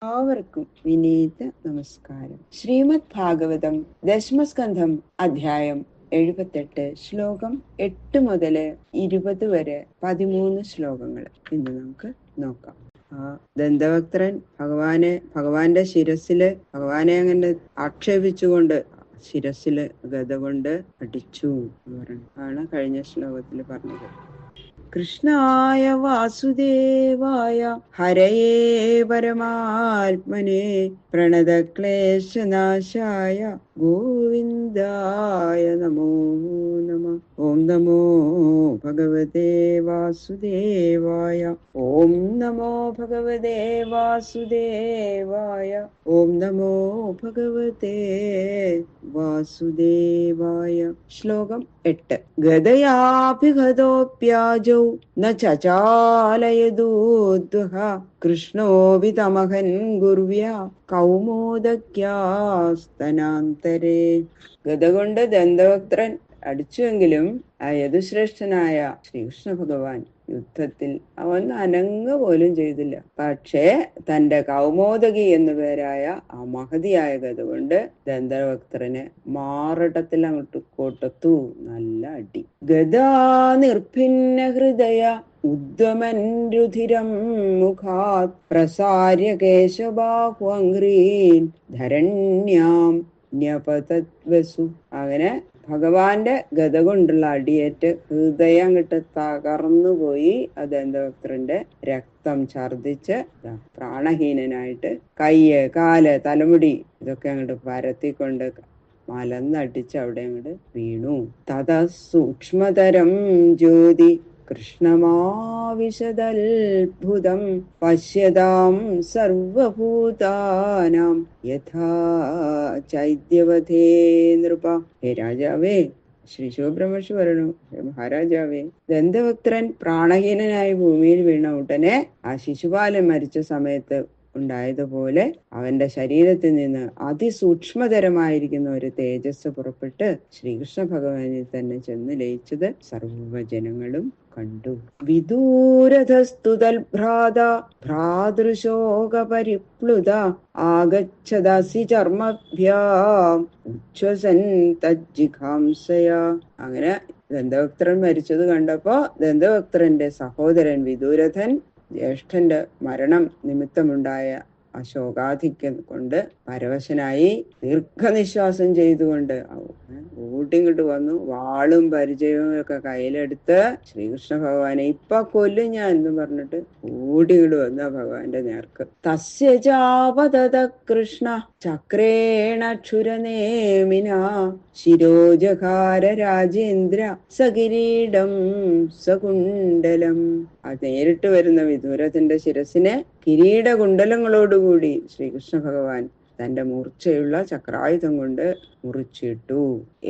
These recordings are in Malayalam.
എല്ലാവർക്കും വിനീത നമസ്കാരം. ശ്രീമദ് ഭാഗവതം ദശമസ്കന്ധം അധ്യായം 78 ശ്ലോകം 8 മുതൽ 20 വരെ 13 ശ്ലോകങ്ങൾ ഇന്ന് നമുക്ക് നോക്കാം. ദന്തവക്ത്രൻ ഭഗവാന്റെ ശിരസില് ഭഗവാനെ അങ്ങനെ ആക്ഷേപിച്ചുകൊണ്ട് ശിരസില് ഗദ കൊണ്ട് അടിച്ചു എന്ന് പറഞ്ഞു ആണ് കഴിഞ്ഞ ശ്ലോകത്തിൽ പറഞ്ഞത്. കൃഷ്ണായ വാസുദേവായ ഹരയേ പരമാത്മനെ പ്രണതക്ലേശനാശായ ഗോവിന്ദായ നമോ നമഃ. ഓം നമോ ഭഗവതേ വാസുദേവായ. ഓം നമോ ഭഗവതേ വാസുദേവായ. ഓം നമോ ഭഗവതേ വാസുദേവായ. ശ്ലോകം 8. ഗദയാഭിഗതോപ്യാജൗ ന ചചാലയദൂദ്വഹ കൃഷ്ണോപി തമഹൻ ഗുർവ്യ കൗമോദക്യാസ്തനാന്തരേ. ഗദ കൊണ്ട് ദന്തവക്ത്രൻ അടിച്ചുവെങ്കിലും ആ യദുശ്രേഷ്ഠനായ ശ്രീകൃഷ്ണ ഭഗവാൻ യുദ്ധത്തിൽ അവൻ അനങ്ങ പോലും ചെയ്തില്ല. പക്ഷേ തന്റെ കൗമോദകി എന്നു പേരായ ആ മഹതിയായ ഗദ കൊണ്ട് ദന്തവക്ത്രന് മാറടത്തിൽ അങ്ങോട്ട് കൊട്ടത്തു നല്ല അടി. ഗദാ നിർഭിന്ന ഹൃദയ ഉദ്വമൻ രുധിരം മുഖാത് പ്രസാര്യ കേശബാഹുഅംഗ്രീൻ ധരണ്യാം ന്യപതദ്വസു. അങ്ങനെ ഭഗവാന്റെ ഗദ കൊണ്ടുള്ള അടിയേറ്റ് ഹൃദയം കിട്ട് തകർന്നുപോയി. ദന്തവക്ത്രന്റെ രക്തം ഛർദിച്ച് പ്രാണഹീനനായിട്ട് കയ്യ് കാല് തലമുടി ഇതൊക്കെ അങ്ങോട്ട് പരത്തിക്കൊണ്ട് മലന്നടിച്ച് അവിടെ അങ്ങോട്ട് വീണു. തത സൂക്ഷ്മതരം ജ്യോതി കൃഷ്ണമാവിശദത്ഭുതം പശ്യതാം സർവഭൂതാനാം യഥാ ചൈദ്യവധേ നൃപ. ഹേ രാജാവേ, ശ്രീ ശിവബ്രഹ്മർഷി പറയണു, മഹാരാജാവേ, ദന്തവക്ത്രൻ പ്രാണഹീനനായി ഭൂമിയിൽ വീണ ഉടനെ ആ ശിശുപാലൻ മരിച്ച സമയത്ത് ഉണ്ടായതുപോലെ അവന്റെ ശരീരത്തിൽ നിന്ന് അതിസൂക്ഷ്മതരമായിരിക്കുന്ന ഒരു തേജസ് പുറപ്പെട്ട് ശ്രീകൃഷ്ണ ഭഗവാനിൽ തന്നെ ചെന്ന് ലയിച്ചത് സർവജനങ്ങളും കണ്ടു. വിദൂരധസ്തുതൽഭ്രാത ഭ്രാതൃശോക പരിപ്ലുത ആഗച്ഛദാസി ചർമ്മഭ്യാം ഉച്ഛ്വസൻ തജ്ജിഘാംസയാ. അങ്ങനെ ദന്തവക്ത്രൻ മരിച്ചത് കണ്ടപ്പോ ദന്തവക്ത്രന്റെ സഹോദരൻ വിദൂരഥൻ ജ്യേഷ്ഠന്റെ മരണം നിമിത്തമുണ്ടായ ആ ശോകാധിക്യം കൊണ്ട് പരവശനായി ദീർഘനിശ്വാസം ചെയ്തുകൊണ്ട് ഓടിങ്ങോട്ട് വന്നു. വാളും പരിചയവും ഒക്കെ കയ്യിലെടുത്ത് ശ്രീകൃഷ്ണ ഭഗവാനെ ഇപ്പൊ കൊല്ലും ഞാൻ എന്ന് പറഞ്ഞിട്ട് ഓടിങ്ങോട്ട് വന്ന ഭഗവാന്റെ നേർക്ക്. തസ്യജാപതത കൃഷ്ണ ചക്രേണ ക്ഷുരനേമിന ശിരോജകാര രാജേന്ദ്ര സകിരീടം സകുണ്ടലം. അത് നേരിട്ട് വരുന്ന വിദൂരത്തിന്റെ ശിരസിനെ കിരീടകുണ്ടലങ്ങളോടുകൂടി ശ്രീകൃഷ്ണ ഭഗവാൻ തന്റെ മൂർച്ചയുള്ള ചക്രായുധം കൊണ്ട് മുറിച്ചിട്ടു.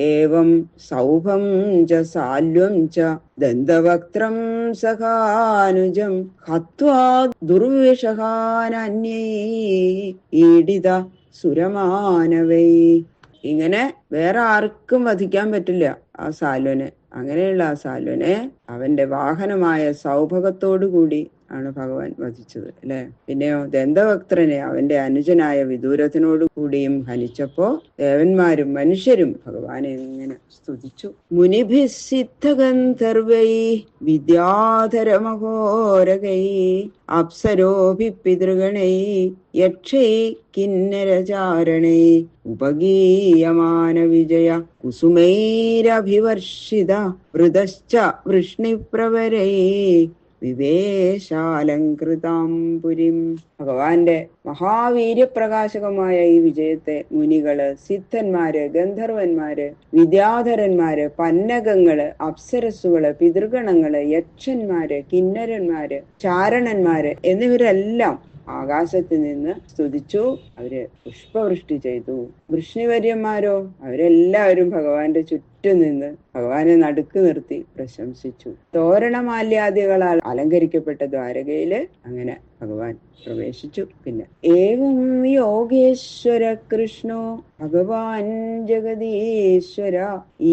ഏവം സൗഭം ച സാല്വം ച ദന്തവക്ത്രം സഖാനുജം ഹത്വാ ദുർവിഷഹാനന്യൈ ഈഡിത സുരമാനവൈ. ഇങ്ങനെ വേറെ ആർക്കും വധിക്കാൻ പറ്റില്ല ആ സാല്വനെ. അങ്ങനെയുള്ള ആ സാല്വനെ അവന്റെ വാഹനമായ സൗഭഗത്തോടു കൂടി ആണ് ഭഗവാൻ വധിച്ചത് അല്ലെ. പിന്നെയോ ദന്തവക്ത്രനെ അവന്റെ അനുജനായ വിദൂരത്തിനോട് കൂടിയും ഹനിച്ചപ്പോ ദേവന്മാരും മനുഷ്യരും ഭഗവാനെ ഇങ്ങനെ സ്തുതിച്ചു. മുനിഭി സിദ്ധഗന്ധർവൈ വിദ്യാധരമഘോരകൈ അപ്സരോഭി പിതൃഗണൈ യക്ഷൈ കിന്നരചാരണൈ ഉപഗീയമാന വിജയ കുസുമൈരഭിവർഷിത വൃതശ്ച വൃഷ്ണിപ്രവരൈ വിവേശാലങ്കൃതാംപുരിം. ഭഗവാന്റെ മഹാവീര്യപ്രകാശകമായ ഈ വിജയത്തെ മുനികള്, സിദ്ധന്മാര്, ഗന്ധർവന്മാര്, വിദ്യാധരന്മാര്, പന്നകങ്ങള്, അപ്സരസ്സുകള്, പിതൃഗണങ്ങള്, യക്ഷന്മാര്, കിന്നരന്മാര്, ചാരണന്മാര് എന്നിവരെല്ലാം ആകാശത്ത് നിന്ന് സ്തുതിച്ചു. അവര് പുഷ്പവൃഷ്ടി ചെയ്തു. വൃഷ്ണിവര്യന്മാരോ അവരെല്ലാവരും ഭഗവാന്റെ ചുറ്റുനിന്ന് ഭഗവാനെ നടുക്ക് നിർത്തി പ്രശംസിച്ചു. തോരണമാല്യാദികളാൽ അലങ്കരിക്കപ്പെട്ട ദ്വാരകയില് അങ്ങനെ ഭഗവാൻ പ്രവേശിച്ചു. പിന്നെ ഏവം യോഗേശ്വര കൃഷ്ണോ ഭഗവാൻ ജഗദീശ്വര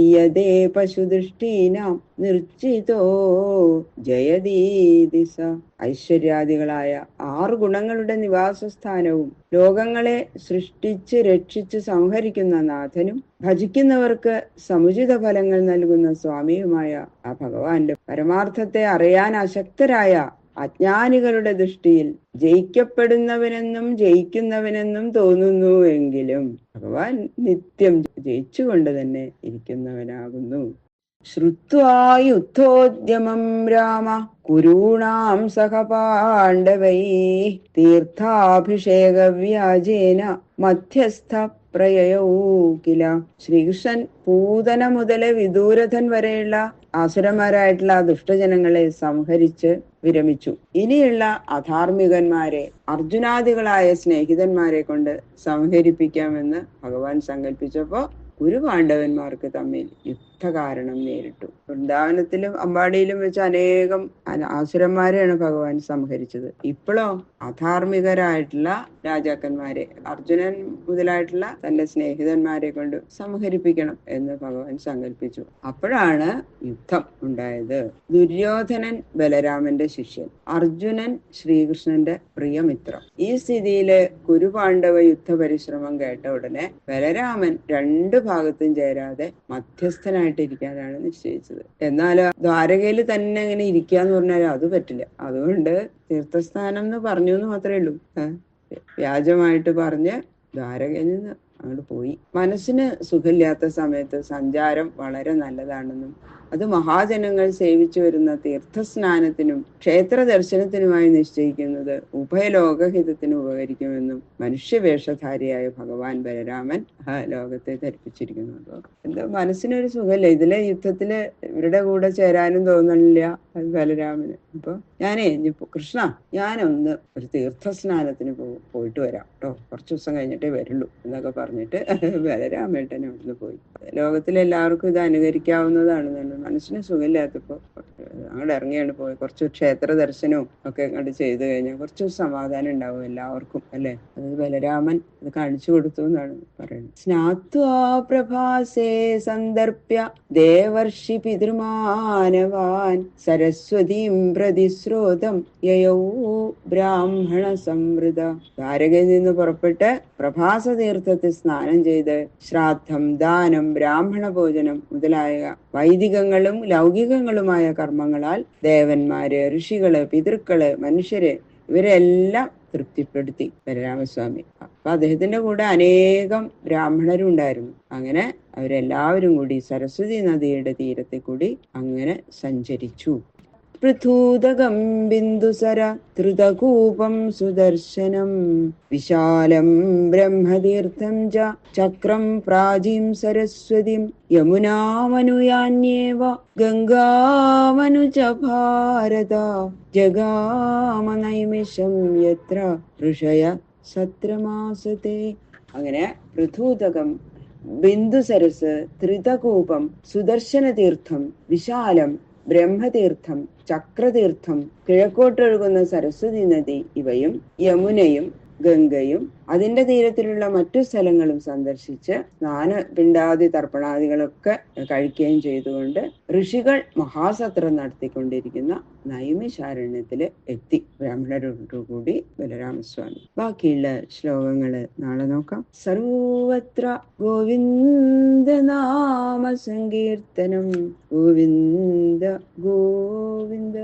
ഈയതേ പശുദൃഷ്ടീനാം നിർജിതോ ജയദീദിസ. ഐശ്വര്യാദികളായ 6 ഗുണങ്ങളുടെ നിവാസസ്ഥാനവും ലോകങ്ങളെ സൃഷ്ടിച്ച് രക്ഷിച്ച് സംഹരിക്കുന്ന നാഥനും ഭജിക്കുന്നവർക്ക് സമുചിത ഫലങ്ങൾ നൽകുന്ന സ്വാമിയുമായ ആ ഭഗവാന്റെ പരമാർത്ഥത്തെ അറിയാൻ അശക്തരായ അജ്ഞാനികളുടെ ദൃഷ്ടിയിൽ ജയിക്കപ്പെടുന്നവനെന്നും ജയിക്കുന്നവനെന്നും തോന്നുന്നു എങ്കിലും ഭഗവാൻ നിത്യം ജയിച്ചുകൊണ്ട് തന്നെ ഇരിക്കുന്നവനാകുന്നു. ശ്രുത്വാ യുദ്ധോദ്യമം രാമ കുരൂണാം സഹ പാണ്ഡവൈ തീർത്ഥാഭിഷേക വ്യാജേന മധ്യസ്ഥ പ്രയയൗ കില. ശ്രീകൃഷ്ണൻ പൂതന മുതല് വിദൂരഥൻ വരെയുള്ള ആസുരന്മാരായിട്ടുള്ള ആ ദുഷ്ടജനങ്ങളെ സംഹരിച്ച് വിരമിച്ചു. ഇനിയുള്ള അധാർമികന്മാരെ അർജുനാദികളായ സ്നേഹിതന്മാരെ കൊണ്ട് സംഹരിപ്പിക്കാമെന്ന് ഭഗവാൻ സങ്കല്പിച്ചപ്പോ പാണ്ഡവന്മാർക്ക് തമ്മിൽ യുദ്ധകാരണം നേരിട്ടു. വൃന്ദാവനത്തിലും അമ്പാടിയിലും വെച്ച് അനേകം ആസുരന്മാരെയാണ് ഭഗവാൻ സംഹരിച്ചത്. ഇപ്പോഴോ അധാർമികരായിട്ടുള്ള രാജാക്കന്മാരെ അർജുനൻ മുതലായിട്ടുള്ള തന്റെ സ്നേഹിതന്മാരെ കൊണ്ട് സംഹരിപ്പിക്കണം എന്ന് ഭഗവാൻ സങ്കല്പിച്ചു. അപ്പോഴാണ് യുദ്ധം ഉണ്ടായത്. ദുര്യോധനൻ ബലരാമന്റെ ശിഷ്യൻ, അർജുനൻ ശ്രീകൃഷ്ണന്റെ പ്രിയമിത്രം. ഈ സ്ഥിതിയില് കുരുപാണ്ഡവ യുദ്ധ പരിശ്രമം കേട്ട ഉടനെ ബലരാമൻ 2 ഭാഗത്തും ചേരാതെ മധ്യസ്ഥനായിട്ടിരിക്കാനാണ് നിശ്ചയിച്ചത്. എന്നാൽ ദ്വാരകയിൽ തന്നെ ഇങ്ങനെ ഇരിക്കാന്ന് പറഞ്ഞാൽ അത് പറ്റില്ല. അതുകൊണ്ട് തീർത്ഥസ്ഥാനം എന്ന് പറഞ്ഞു എന്ന് മാത്രമേ ഉള്ളൂ. വ്യാജമായിട്ട് പറഞ്ഞ് ദ്വാരകയിൽ നിന്ന് അങ്ങോട്ട് പോയി. മനസ്സിന് സുഖമില്ലാത്ത സമയത്ത് സഞ്ചാരം വളരെ നല്ലതാണെന്നും അത് മഹാജനങ്ങൾ സേവിച്ചു വരുന്ന തീർത്ഥസ്നാനത്തിനും ക്ഷേത്ര ദർശനത്തിനുമായി നിശ്ചയിക്കുന്നത് ഉഭയലോകഹിതത്തിന് ഉപകരിക്കുമെന്നും മനുഷ്യവേഷധാരിയായ ഭഗവാൻ ബലരാമൻ ആ ലോകത്തെ ധരിപ്പിച്ചിരിക്കുന്നു. അപ്പൊ എന്താ മനസ്സിനൊരു സുഖമില്ല. ഇതിലെ യുദ്ധത്തില് ഇവരുടെ കൂടെ ചേരാനും തോന്നണില്ല ബലരാമന്. അപ്പൊ ഞാനേ കൃഷ്ണ ഞാനൊന്ന് ഒരു തീർത്ഥസ്നാനത്തിന് പോയിട്ട് വരാം കേട്ടോ, കുറച്ചു ദിവസം കഴിഞ്ഞിട്ടേ വരുള്ളൂ എന്നൊക്കെ പറഞ്ഞിട്ട് ബലരാമേട്ടൻ അവിടുന്ന് പോയി. ലോകത്തിലെല്ലാവർക്കും ഇത് അനുകരിക്കാവുന്നതാണ്. മനസ്സിന് സുഖമില്ലാത്തപ്പോ അങ്ങോട്ട് ഇറങ്ങിയാണ് പോയി. കുറച്ച് ക്ഷേത്ര ദർശനവും ഒക്കെ അങ്ങോട്ട് ചെയ്തു കഴിഞ്ഞാൽ കുറച്ച് സമാധാനം ഉണ്ടാവും എല്ലാവർക്കും, അല്ലെ? അത് ബലരാമൻ അത് കാണിച്ചു കൊടുത്തു എന്നാണ് പറയുന്നത്. സ്നാത്വാ പ്രഭാസേ സന്ദർഭ്യ ദേവർഷി പിതൃമാനവാൻ സരസ്വതീം പ്രതിസ്രോതം യയൗ ബ്രാഹ്മണ സംവൃത. ദ്വാരകയിൽ നിന്ന് പുറപ്പെട്ട് പ്രഭാസ തീർത്ഥത്തിൽ സ്നാനം ചെയ്ത് ശ്രാദ്ധം, ദാനം, ബ്രാഹ്മണ ഭോജനം മുതലായ വൈദികങ്ങളും ലൗകികങ്ങളുമായ കർമ്മങ്ങളാൽ ദേവന്മാര്, ഋഷികള്, പിതൃക്കള്, മനുഷ്യര് ഇവരെല്ലാം തൃപ്തിപ്പെടുത്തി ബലരാമസ്വാമി. അപ്പൊ അദ്ദേഹത്തിന്റെ കൂടെ അനേകം ബ്രാഹ്മണരും ഉണ്ടായിരുന്നു. അങ്ങനെ അവരെല്ലാവരും കൂടി സരസ്വതി നദിയുടെ തീരത്തെ കൂടി അങ്ങനെ സഞ്ചരിച്ചു. പൃഥൂദകം ബിന്ദുസര ധൃതകൂപം സുദർശനം വിശാലം ബ്രഹ്മതീർത്ഥം ച ചക്രം പ്രാചീം സരസ്വതിം യമുനാമനുയാന്യേവ ഗംഗാമനു ച ഭാരത ജഗാമ നൈമിഷം യത്ര ഋഷയ സത്രമാസത്തെ. അങ്ങനെ പൃഥൂദകം, ബിന്ദുസരസ്, ധൃതകൂപം, സുദർശന തീർത്ഥം, വിശാലം, ബ്രഹ്മതീർത്ഥം, ചക്രതീർത്ഥം, കിഴക്കോട്ടൊഴുകുന്ന സരസ്വതി നദി ഇവയും യമുനയും ഗംഗയും അതിന്റെ തീരത്തിലുള്ള മറ്റു സ്ഥലങ്ങളും സന്ദർശിച്ച് സ്നാനപിണ്ഡാദി തർപ്പണാദികളൊക്കെ കഴിക്കുകയും ചെയ്തുകൊണ്ട് ഋഷികൾ മഹാസത്രം നടത്തിക്കൊണ്ടിരിക്കുന്ന നൈമിഷാരണ്യത്തില് എത്തി ബ്രാഹ്മണരോടുകൂടി ബലരാമസ്വാമി. ബാക്കിയുള്ള ശ്ലോകങ്ങള് നാളെ നോക്കാം. സർവത്ര ഗോവിന്ദനാമ സങ്കീർത്തനം ഗോവിന്ദ ഗോവിന്ദ.